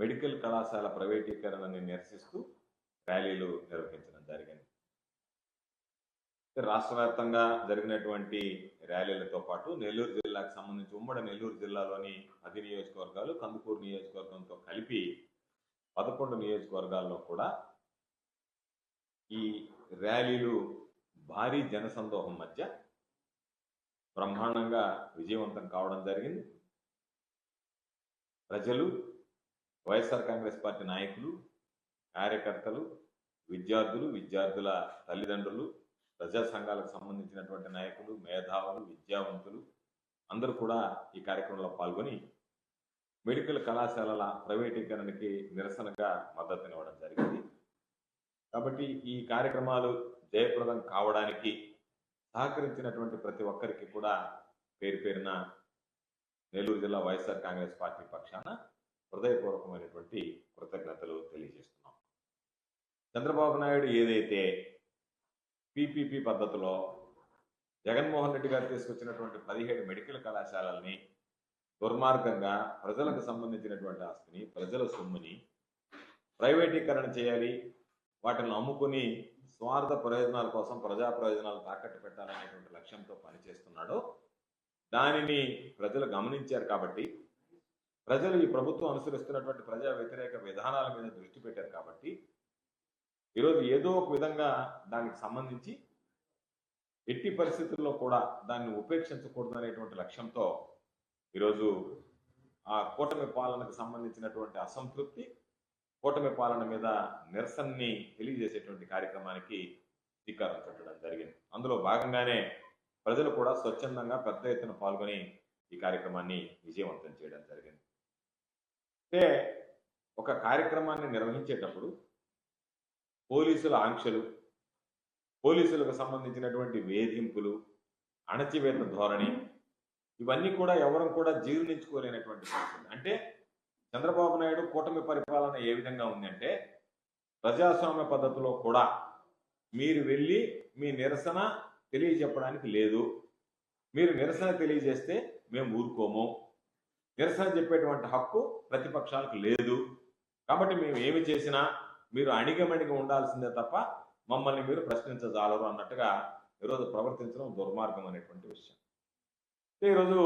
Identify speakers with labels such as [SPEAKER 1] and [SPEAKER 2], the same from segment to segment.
[SPEAKER 1] Medical కళాశాల ప్రైవేటీకరణని నిరసిస్తూ ర్యాలీలు నిర్వహించడం జరిగింది. రాష్ట్ర వ్యాప్తంగా జరిగినటువంటి ర్యాలీలతో పాటు నెల్లూరు జిల్లాకు సంబంధించి ఉమ్మడి నెల్లూరు జిల్లాలోని 10 నియోజకవర్గాలు, కందుకూరు నియోజకవర్గంతో కలిపి 11 నియోజకవర్గాల్లో కూడా ఈ ర్యాలీలు భారీ జనసందోహం మధ్య బ్రహ్మాండంగా విజయవంతం కావడం జరిగింది. ప్రజలు, వైఎస్ఆర్ కాంగ్రెస్ పార్టీ నాయకులు, కార్యకర్తలు, విద్యార్థుల తల్లిదండ్రులు, ప్రజా సంఘాలకు సంబంధించినటువంటి నాయకులు, మేధావులు, విద్యావంతులు అందరూ కూడా ఈ కార్యక్రమంలో పాల్గొని మెడికల్ కళాశాలల ప్రైవేటీకరణకి నిరసనగా మద్దతునివ్వడం జరిగింది. కాబట్టి ఈ కార్యక్రమాలు జయప్రదం కావడానికి సహకరించినటువంటి ప్రతి ఒక్కరికి కూడా పేరు పేరున నెల్లూరు జిల్లా వైఎస్ఆర్ కాంగ్రెస్ పార్టీ పక్షాన హృదయపూర్వకమైనటువంటి కృతజ్ఞతలు తెలియజేస్తున్నాం. చంద్రబాబు నాయుడు ఏదైతే పీపీపీ పద్ధతిలో జగన్మోహన్ రెడ్డి గారు తీసుకొచ్చినటువంటి 17 మెడికల్ కళాశాలల్ని దుర్మార్గంగా ప్రజలకు సంబంధించినటువంటి ఆస్తిని, ప్రజల సొమ్ముని ప్రైవేటీకరణ చేయాలి, వాటిని అమ్ముకుని స్వార్థ ప్రయోజనాల కోసం ప్రజా ప్రయోజనాలు తాకట్టు పెట్టాలనేటువంటి లక్ష్యంతో పనిచేస్తున్నాడో దానిని ప్రజలు గమనించారు. కాబట్టి ప్రజలు ఈ ప్రభుత్వం అనుసరిస్తున్నటువంటి ప్రజా వ్యతిరేక విధానాల మీద దృష్టి పెట్టారు. కాబట్టి ఈరోజు ఏదో ఒక విధంగా దానికి సంబంధించి ఎట్టి పరిస్థితుల్లో కూడా దాన్ని ఉపేక్షించకూడదు అనేటువంటి లక్ష్యంతో ఈరోజు ఆ కూటమి పాలనకు సంబంధించినటువంటి అసంతృప్తి, కూటమి పాలన మీద నిరసనని తెలియజేసేటువంటి కార్యక్రమానికి శ్రీకారం చుట్టడం జరిగింది. అందులో భాగంగానే ప్రజలు కూడా స్వచ్ఛందంగా పెద్ద ఎత్తున పాల్గొని ఈ కార్యక్రమాన్ని విజయవంతం చేయడం జరిగింది. అంటే ఒక కార్యక్రమాన్ని నిర్వహించేటప్పుడు పోలీసుల ఆంక్షలు, పోలీసులకు సంబంధించినటువంటి వేధింపులు, అణచివేత ధోరణి ఇవన్నీ కూడా ఎవరు కూడా జీర్ణించుకోలేనటువంటి పరిస్థితి. అంటే చంద్రబాబు నాయుడు కూటమి పరిపాలన ఏ విధంగా ఉందంటే ప్రజాస్వామ్య పద్ధతిలో కూడా మీరు వెళ్ళి మీ నిరసన తెలియజెప్పడానికి లేదు, మీరు నిరసన తెలియజేస్తే మేము ఊరుకోము, నిరసన చెప్పేటువంటి హక్కు ప్రతిపక్షాలకు లేదు, కాబట్టి మేము ఏమి చేసినా మీరు అణిగమణిగి ఉండాల్సిందే తప్ప మమ్మల్ని మీరు ప్రశ్నించజాలరు అన్నట్టుగా ఈరోజు ప్రవర్తించడం దుర్మార్గం అనేటువంటి విషయం. ఈరోజు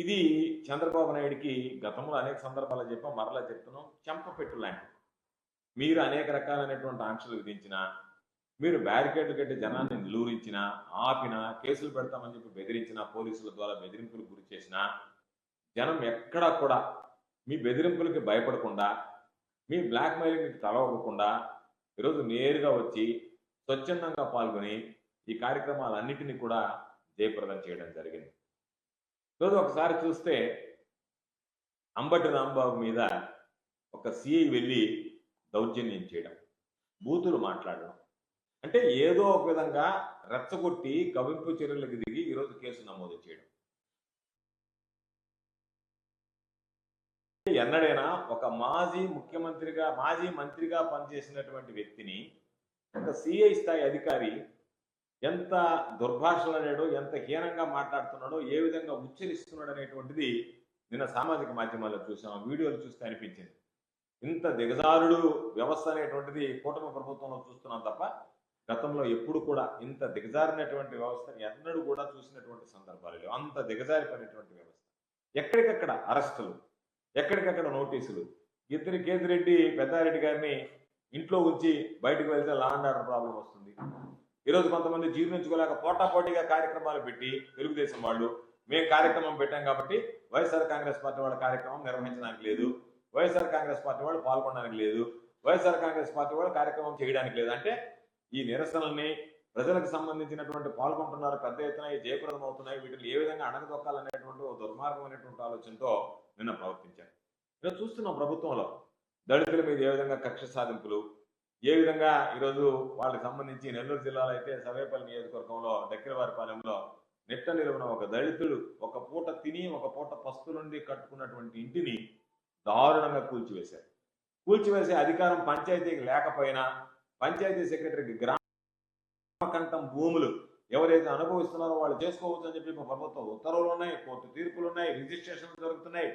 [SPEAKER 1] ఇది చంద్రబాబు నాయుడికి గతంలో అనేక సందర్భాలు చెప్పాం, మరలా చెప్తున్నాం, చెంపపెట్టు లాంటిది. మీరు అనేక రకాలైనటువంటి ఆంక్షలు విధించినా, మీరు బ్యారికేడ్లు కట్టి జనాన్ని నిలువరించినా, ఆపినా, కేసులు పెడతామని చెప్పి బెదిరించినా, పోలీసుల ద్వారా బెదిరింపులకు గురి చేసినా జనం ఎక్కడా కూడా మీ బెదిరింపులకి భయపడకుండా, మీ బ్లాక్మెయిలింగ్కి తలవకుండా ఈరోజు నేరుగా వచ్చి స్వచ్ఛందంగా పాల్గొని ఈ కార్యక్రమాలన్నిటినీ కూడా జయప్రదం చేయడం జరిగింది. ఈరోజు ఒకసారి చూస్తే అంబటి రాంబాబు మీద ఒక సిఐ వెళ్ళి దౌర్జన్యం చేయడం, బూతులు మాట్లాడడం, అంటే ఏదో ఒక విధంగా రెచ్చగొట్టి కవింపు చర్యలకు దిగి ఈరోజు కేసు నమోదు చేయడం. ఎన్నడైనా ఒక మాజీ ముఖ్యమంత్రిగా, మాజీ మంత్రిగా పనిచేసినటువంటి వ్యక్తిని ఒక సిఐ స్థాయి అధికారి ఎంత దుర్భాషలాడాడో, ఎంత హీనంగా మాట్లాడుతున్నాడో, ఏ విధంగా ఉచ్చరిస్తున్నాడు అనేటువంటిది నిన్న సామాజిక మాధ్యమాల్లో చూసాం, వీడియోలు చూస్తే అనిపించింది. ఇంత దిగజారుడు వ్యవస్థ అనేటువంటిది కూటమి ప్రభుత్వంలో చూస్తున్నాం తప్ప గతంలో ఎప్పుడు కూడా ఇంత దిగజారినటువంటి వ్యవస్థను ఎన్నడూ కూడా చూసినటువంటి సందర్భాలు లేవు. అంత దిగజారిపోయినటువంటి వ్యవస్థ. ఎక్కడికక్కడ అరెస్టులు, ఎక్కడికక్కడ నోటీసులు. కేతిరెడ్డి పెద్దారెడ్డి గారిని ఇంట్లో ఉంచి బయటకు వెళ్తే లా అండ్ ఆర్డర్ ప్రాబ్లం వస్తుంది. ఈరోజు కొంతమంది జీర్ణించుకోలేక పోటాపోటీగా కార్యక్రమాలు పెట్టి తెలుగుదేశం వాళ్ళు మేము కార్యక్రమం పెట్టాం కాబట్టి వైఎస్ఆర్ కాంగ్రెస్ పార్టీ వాళ్ళ కార్యక్రమం నిర్వహించడానికి లేదు, వైఎస్ఆర్ కాంగ్రెస్ పార్టీ వాళ్ళు పాల్గొనడానికి లేదు, వైఎస్ఆర్ కాంగ్రెస్ పార్టీ వాళ్ళు కార్యక్రమం చేయడానికి లేదు. అంటే ఈ నిరసనల్ని ప్రజలకు సంబంధించినటువంటి పాల్గొంటున్నారు, పెద్ద ఎత్తున జయప్రదం అవుతున్నాయి, వీటిని ఏ విధంగా అణగదొక్కాలనేటువంటి దుర్మార్గమైనటువంటి ఆలోచనతో నిన్న ప్రవర్తించారు. ఈరోజు చూస్తున్నాం ప్రభుత్వంలో దళితుల మీద ఏ విధంగా కక్ష సాధింపులు, ఏ విధంగా ఈరోజు వాళ్ళకి సంబంధించి నెల్లూరు జిల్లాలో అయితే సర్వేపల్లి నియోజకవర్గంలో దక్కిరవారిపాలెంలో నెట్ట నిలువన ఒక దళితుడు ఒక పూట తిని ఒక పూట పస్తులుండి కట్టుకున్నటువంటి ఇంటిని దారుణంగా కూల్చివేశారు. కూల్చివేసే అధికారం పంచాయతీకి లేకపోయినా పంచాయతీ సెక్రటరీకి గ్రామకంఠం భూములు ఎవరైతే అనుభవిస్తున్నారో వాళ్ళు చేసుకోవచ్చు అని చెప్పి ప్రభుత్వం ఉత్తర్వులు ఉన్నాయి, కోర్టు తీర్పులు ఉన్నాయి, రిజిస్ట్రేషన్లు జరుగుతున్నాయి.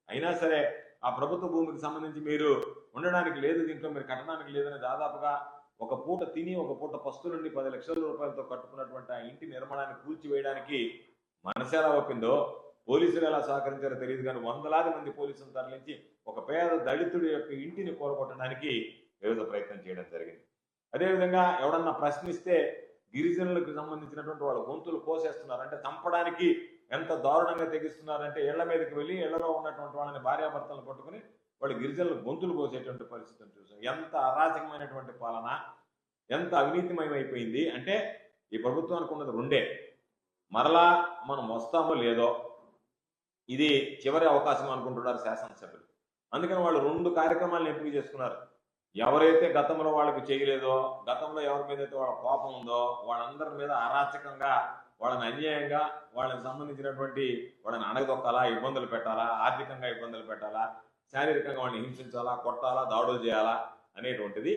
[SPEAKER 1] అయినా సరే ఆ ప్రభుత్వ భూమికి సంబంధించి మీరు ఉండడానికి లేదు, దీంట్లో మీరు కట్టడానికి లేదని దాదాపుగా ఒక పూట తిని ఒక పూట పస్తులుండి 10 లక్షల రూపాయలతో కట్టుకున్నటువంటి ఆ ఇంటి నిర్మాణాన్ని కూల్చివేయడానికి మనసు ఎలా ఒప్పిందో, పోలీసులు ఎలా సహకరించారో తెలియదు కానీ వందలాది మంది పోలీసులు తరలించి ఒక పేద దళితుడి యొక్క ఇంటిని కూలగొట్టడానికి వివిధ ప్రయత్నం చేయడం జరిగింది. అదేవిధంగా ఎవడన్నా ప్రశ్నిస్తే గిరిజనులకు సంబంధించినటువంటి వాళ్ళ గొంతులు కోసేస్తున్నారు. అంటే చంపడానికి ఎంత దారుణంగా తెగిస్తున్నారంటే ఇళ్ల మీదకి వెళ్ళి ఇళ్లలో ఉన్నటువంటి వాళ్ళని భార్యాభర్తలను పట్టుకుని వాళ్ళు గిరిజనులు గొంతులు కోసేటువంటి పరిస్థితిని చూసాం. ఎంత అరాచకమైనటువంటి పాలన, ఎంత అవినీతిమయమైపోయింది అంటే ఈ ప్రభుత్వానికి ఉన్నది రెండే, మరలా మనం వస్తామో లేదో ఇది చివరి అవకాశం అనుకుంటున్నారు శాసనసభ్యులు. అందుకని వాళ్ళు 2 కార్యక్రమాలను ఎంపిక చేసుకున్నారు. ఎవరైతే గతంలో వాళ్ళకి చేయలేదో, గతంలో ఎవరి మీద అయితే వాళ్ళ కోపం ఉందో వాళ్ళందరి మీద అరాచకంగా, వాళ్ళని అన్యాయంగా, వాళ్ళకి సంబంధించినటువంటి వాళ్ళని అణగదొక్కాలా, ఇబ్బందులు పెట్టాలా, ఆర్థికంగా ఇబ్బందులు పెట్టాలా, శారీరకంగా వాళ్ళని హింసించాలా, కొట్టాలా, దాడులు చేయాలా అనేటువంటిది.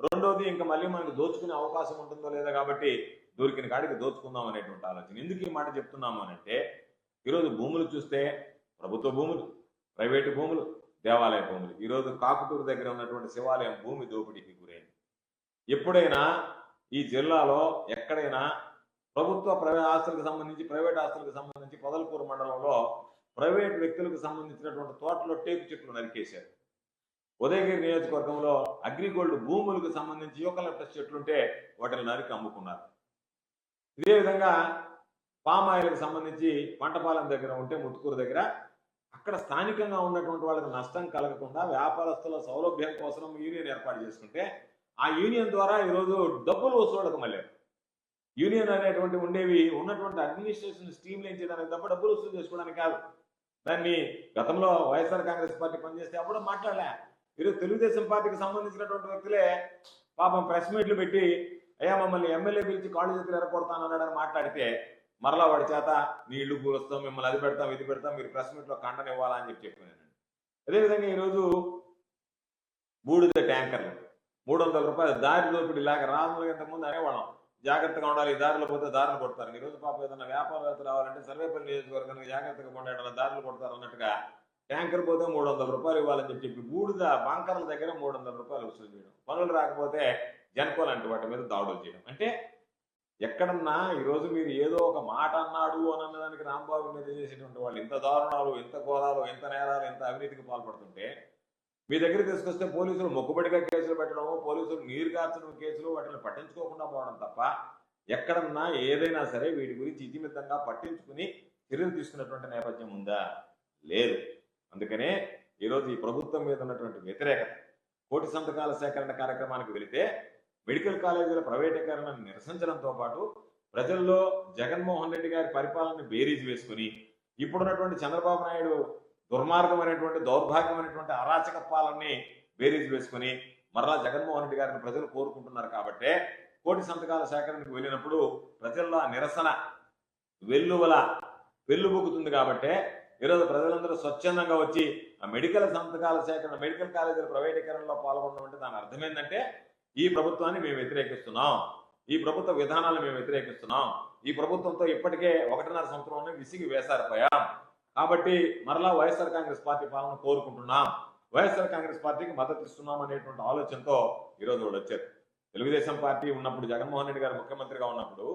[SPEAKER 1] రెండోది ఇంకా మళ్ళీ మనకు దోచుకునే అవకాశం ఉంటుందో లేదా కాబట్టి దొరికిన కాడికి దోచుకుందాం అనేటువంటి ఆలోచన. ఎందుకు ఈ మాట చెప్తున్నాము అనంటే ఈరోజు భూములు చూస్తే ప్రభుత్వ భూములు, ప్రైవేటు భూములు, దేవాలయ భూములు. ఈరోజు కాకుటూరు దగ్గర ఉన్నటువంటి శివాలయం భూమి దోపిడీకి గురైంది. ఎప్పుడైనా ఈ జిల్లాలో ఎక్కడైనా ప్రభుత్వ ఆస్తులకు సంబంధించి, ప్రైవేట్ ఆస్తులకు సంబంధించి పొదలకూరు మండలంలో ప్రైవేట్ వ్యక్తులకు సంబంధించినటువంటి తోటలో టేకు చెట్లు నరికేశారు. ఉదయగిరి నియోజకవర్గంలో అగ్రిగోల్డ్ భూములకు సంబంధించి యూకలిప్టస్ చెట్లుంటే వాటిని నరికి అమ్ముకున్నారు. ఇదే విధంగా పామాయిల్కి సంబంధించి పంటపాలెం దగ్గర ఉంటే ముత్తుకూరు దగ్గర అక్కడ స్థానికంగా ఉన్నటువంటి వాళ్ళకి నష్టం కలగకుండా వ్యాపారస్తుల సౌలభ్యం కోసం యూనియన్ ఏర్పాటు చేసుకుంటే ఆ యూనియన్ ద్వారా ఈరోజు డబ్బులు వసూళ్ళకు మళ్ళీ యూనియన్ అనేటువంటి ఉండేవి ఉన్నటువంటి అడ్మినిస్ట్రేషన్ స్ట్రీమ్ లైన్ చేయడానికి తప్ప డబ్బులు వసూలు చేసుకోవడానికి కాదు. దాన్ని గతంలో వైఎస్ఆర్ కాంగ్రెస్ పార్టీ పనిచేస్తే అప్పుడు మాట్లాడలే. ఈరోజు తెలుగుదేశం పార్టీకి సంబంధించినటువంటి వ్యక్తులే పాపం ప్రెస్ మీట్లు పెట్టి అయ్యా మమ్మల్ని ఎమ్మెల్యే పిలిచి కాళ్ళు చేతులు ఎరగొడతానన్నాడని మాట్లాడితే మరలా వాడి చేత నీ ఇల్లు కూలుస్తాం, మిమ్మల్ని అది పెడతాం, ఇది పెడతాం, మీరు ప్రెస్ మీట్లో ఖండనివ్వాలా అని చెప్పానండి. అదేవిధంగా ఈరోజు బూడిద ట్యాంకర్లు 300 రూపాయలు దారి దోపిడీ లాగా రాములు ఇంతకుముందు అనేవాళ్ళం జాగ్రత్తగా ఉండాలి, దారిలో పోతే దారులు కొడతారు. ఈరోజు పాపం ఏదైనా వ్యాపారవేత్తలు రావాలంటే సర్వేపల్లి నియోజకవర్గానికి జాగ్రత్తగా ఉండేట దారులు కొడతారు అన్నట్టుగా ట్యాంకర్ పోతే 300 రూపాయలు ఇవ్వాలని చెప్పి బూడిద బంకర్ల దగ్గర 300 రూపాయలు వసూలు చేయడం, పనులు రాకపోతే జనకో లాంటి వాటి మీద దాడులు చేయడం. అంటే ఎక్కడన్నా ఈరోజు మీరు ఏదో ఒక మాట అన్నాడు అని అన్నదానికి రాంబాబు మీద చేసేటువంటి వాళ్ళు ఇంత దారుణాలు, ఇంత ఘోరాలు, ఇంత నేరాలు, ఇంత అవినీతికి పాల్పడుతుంటే మీ దగ్గర తీసుకొస్తే పోలీసులు మొక్కుబడిగా కేసులు పెట్టడము, పోలీసులు నీరు కార్చడం కేసులు, వాటిని పట్టించుకోకుండా పోవడం తప్ప ఎక్కడన్నా ఏదైనా సరే వీటి గురించి ఇతిమితంగా పట్టించుకుని చర్యలు తీసుకున్నటువంటి నేపథ్యం ఉందా? లేదు. అందుకనే ఈరోజు ఈ ప్రభుత్వం మీద ఉన్నటువంటి వ్యతిరేకత, కోటి సంతకాల సేకరణ కార్యక్రమానికి వెళితే మెడికల్ కాలేజీల ప్రైవేటీకరణను నిరసించడంతో పాటు ప్రజల్లో జగన్మోహన్ రెడ్డి గారి పరిపాలనని బేరీజ్ వేసుకుని ఇప్పుడున్నటువంటి చంద్రబాబు నాయుడు దుర్మార్గమైనటువంటి, దౌర్భాగ్యమైనటువంటి అరాచక పాలనని బేరీజ్ వేసుకుని మరలా జగన్మోహన్ రెడ్డి గారిని ప్రజలు కోరుకుంటున్నారు. కాబట్టే కోటి సంతకాల సేకరణకు వెళ్ళినప్పుడు ప్రజల్లో నిరసన వెల్లుబుకుతుంది. కాబట్టే ఈరోజు ప్రజలందరూ స్వచ్ఛందంగా వచ్చి ఆ మెడికల్ సంతకాల సేకరణ, మెడికల్ కాలేజీల ప్రైవేటీకరణలో పాల్గొనడం. దాని అర్థం ఏంటంటే ఈ ప్రభుత్వాన్ని మేము వ్యతిరేకిస్తున్నాం, ఈ ప్రభుత్వ విధానాలను మేము వ్యతిరేకిస్తున్నాం, ఈ ప్రభుత్వంతో ఇప్పటికే 1.5 సంవత్సరంలో విసిగి వేసారిపోయాం. కాబట్టి మరలా వైఎస్ఆర్ కాంగ్రెస్ పార్టీ పాలన కోరుకుంటున్నాం, వైఎస్ఆర్ కాంగ్రెస్ పార్టీకి మద్దతు ఇస్తున్నాం అనేటువంటి ఆలోచనతో ఈరోజు వాళ్ళు వచ్చారు. తెలుగుదేశం పార్టీ ఉన్నప్పుడు, జగన్మోహన్ రెడ్డి గారు ముఖ్యమంత్రిగా ఉన్నప్పుడు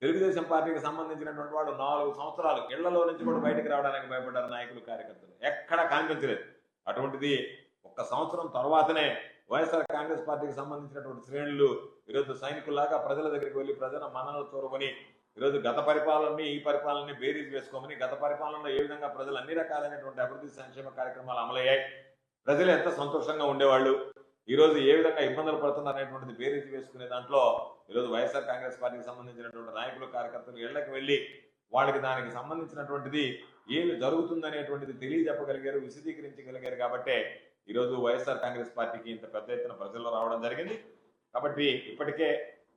[SPEAKER 1] తెలుగుదేశం పార్టీకి సంబంధించినటువంటి వాళ్ళు 4 సంవత్సరాలు ఇళ్లలో నుంచి కూడా బయటకు రావడానికి భయపడ్డారు నాయకులు, కార్యకర్తలు. ఎక్కడా కనిపించలేదు. అటువంటిది 1 సంవత్సరం తర్వాతనే వైఎస్ఆర్ కాంగ్రెస్ పార్టీకి సంబంధించినటువంటి శ్రేణులు ఈరోజు సైనికుల్లాగా ప్రజల దగ్గరికి వెళ్ళి ప్రజల మననలు చూరమని ఈరోజు గత పరిపాలనని, ఈ పరిపాలనని బేరీజ్ వేసుకోమని, గత పరిపాలనలో ఏ విధంగా ప్రజలు అన్ని రకాలైనటువంటి అభివృద్ధి సంక్షేమ కార్యక్రమాలు అమలయ్యాయి, ప్రజలు ఎంత సంతోషంగా ఉండేవాళ్ళు, ఈరోజు ఏ విధంగా ఇబ్బందులు పడుతున్నారు అనేటువంటిది బేరీజ్ వేసుకునే దాంట్లో ఈరోజు వైఎస్ఆర్ కాంగ్రెస్ పార్టీకి సంబంధించినటువంటి నాయకులు, కార్యకర్తలు ఇళ్లకు వెళ్ళి వాళ్ళకి దానికి సంబంధించినటువంటిది ఏమి జరుగుతుందనేటువంటిది తెలియజెప్పగలిగారు, విశదీకరించగలిగారు. కాబట్టే ఈరోజు వైఎస్ఆర్ కాంగ్రెస్ పార్టీకి ఇంత పెద్ద ఎత్తున ప్రజల్లో రావడం జరిగింది. కాబట్టి ఇప్పటికే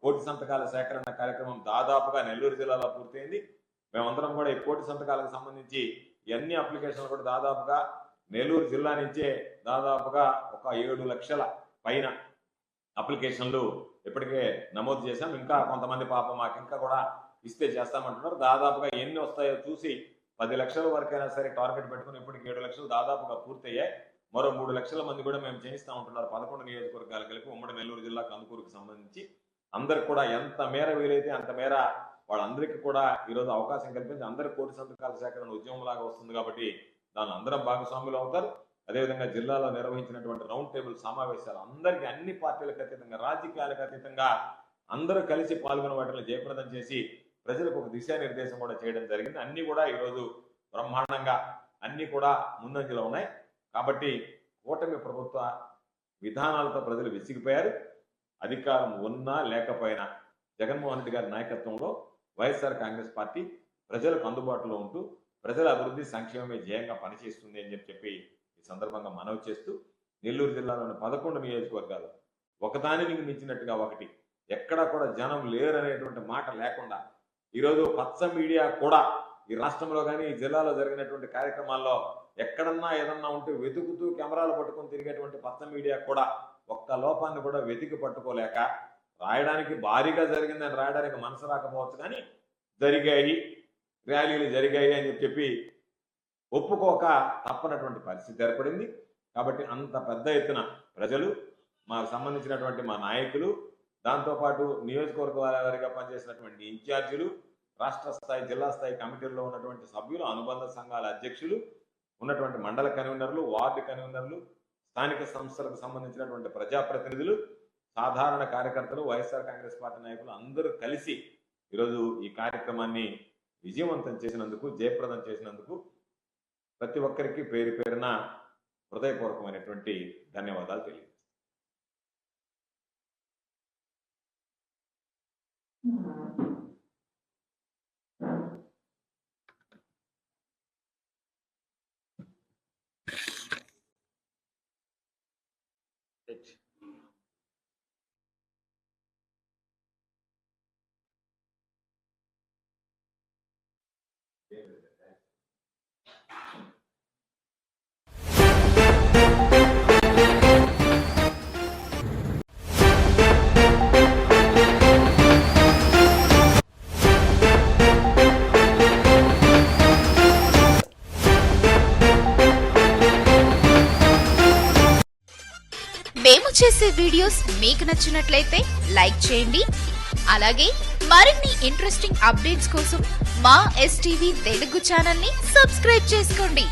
[SPEAKER 1] కోటి సంతకాల సేకరణ కార్యక్రమం దాదాపుగా నెల్లూరు జిల్లాలో పూర్తయింది. మేమందరం కూడా ఈ కోటి సంతకాలకు సంబంధించి అన్ని అప్లికేషన్లు కూడా దాదాపుగా నెల్లూరు జిల్లా నుంచే దాదాపుగా ఒక 7 లక్షల పైన అప్లికేషన్లు ఇప్పటికే నమోదు చేశాం. ఇంకా కొంతమంది పాపం మాకు ఇంకా కూడా ఇస్తే చేస్తామంటున్నారు. దాదాపుగా ఎన్ని వస్తాయో చూసి 10 లక్షల వరకైనా సరే టార్గెట్ పెట్టుకుని ఇప్పటికి 7 లక్షలు దాదాపుగా పూర్తయ్యాయి. మరో 3 లక్షల మంది కూడా మేము చేయిస్తా ఉంటున్నారు. 11 నియోజకవర్గాలు కలిపి ఉమ్మడి నెల్లూరు జిల్లా కందుకూరుకు సంబంధించి అందరికి కూడా ఎంత మేర వీలైతే అంత మేర వాళ్ళందరికీ కూడా ఈరోజు అవకాశం కల్పించి అందరి కోటి సంతకాల సేకరణ ఉద్యమం లాగా వస్తుంది కాబట్టి దాని అందరం భాగస్వాములు అవుతారు. అదేవిధంగా జిల్లాలో నిర్వహించినటువంటి రౌండ్ టేబుల్ సమావేశాలు అందరికీ అన్ని పార్టీలకు అతీతంగా రాజకీయాలకు అతీతంగా అందరూ కలిసి పాల్గొన్న వాటిని జయప్రదం చేసి ప్రజలకు ఒక దిశానిర్దేశం కూడా చేయడం జరిగింది. అన్ని కూడా ఈరోజు బ్రహ్మాండంగా అన్ని కూడా ముందంజలో ఉన్నాయి. కాబట్టి కూటమి ప్రభుత్వ విధానాలతో ప్రజలు విసిగిపోయారు. అధికారం ఉన్నా లేకపోయినా జగన్మోహన్ రెడ్డి గారి నాయకత్వంలో వైఎస్ఆర్ కాంగ్రెస్ పార్టీ ప్రజలకు అందుబాటులో ఉంటూ ప్రజల అభివృద్ధి సంక్షేమమే ధ్యేయంగా పనిచేస్తుంది అని చెప్పి ఈ సందర్భంగా మనవి చేస్తూ నెల్లూరు జిల్లాలోని 11 నియోజకవర్గాలు ఒకదానికి మించినట్టుగా ఒకటి ఎక్కడా కూడా జనం లేరనేటువంటి మాట లేకుండా ఈరోజు పచ్చ మీడియా కూడా ఈ రాష్ట్రంలో కానీ ఈ జిల్లాలో జరిగినటువంటి కార్యక్రమాల్లో ఎక్కడన్నా ఏదన్నా ఉంటే వెతుకుతూ కెమెరాలు పట్టుకొని తిరిగేటువంటి పచ్చ మీడియా కూడా ఒక్క లోపాన్ని కూడా వెతికి పట్టుకోలేక రాయడానికి భారీగా జరిగిందని రాయడానికి మనసు రాకపోవచ్చు, కానీ జరిగాయి, ర్యాలీలు జరిగాయి అని చెప్పి ఒప్పుకోక తప్పనటువంటి పరిస్థితి ఏర్పడింది. కాబట్టి అంత పెద్ద ఎత్తున ప్రజలు మాకు సంబంధించినటువంటి మా నాయకులు, దాంతోపాటు నియోజకవర్గాల వారిగా పనిచేసినటువంటి ఇన్ఛార్జీలు, రాష్ట్ర స్థాయి జిల్లా స్థాయి కమిటీల్లో ఉన్నటువంటి సభ్యులు, అనుబంధ సంఘాల అధ్యక్షులు, ఉన్నటువంటి మండల కన్వీనర్లు, వార్డు కన్వీనర్లు, స్థానిక సంస్థలకు సంబంధించినటువంటి ప్రజాప్రతినిధులు, సాధారణ కార్యకర్తలు, వైఎస్ఆర్ కాంగ్రెస్ పార్టీ నాయకులు అందరూ కలిసి ఈరోజు ఈ కార్యక్రమాన్ని విజయవంతం చేసినందుకు, జయప్రదం చేసినందుకు ప్రతి ఒక్కరికి పేరు పేరున హృదయపూర్వకమైనటువంటి ధన్యవాదాలు తెలియజేస్తాను.
[SPEAKER 2] మేము చేసే వీడియోస్ మీకు నచ్చినట్లయితే లైక్ చేయండి. అలాగే మరిన్ని ఇంట్రెస్టింగ్ అప్డేట్స్ కోసం మా STV తెలుగు ఛానల్ ని సబ్స్క్రైబ్ చేసుకోండి.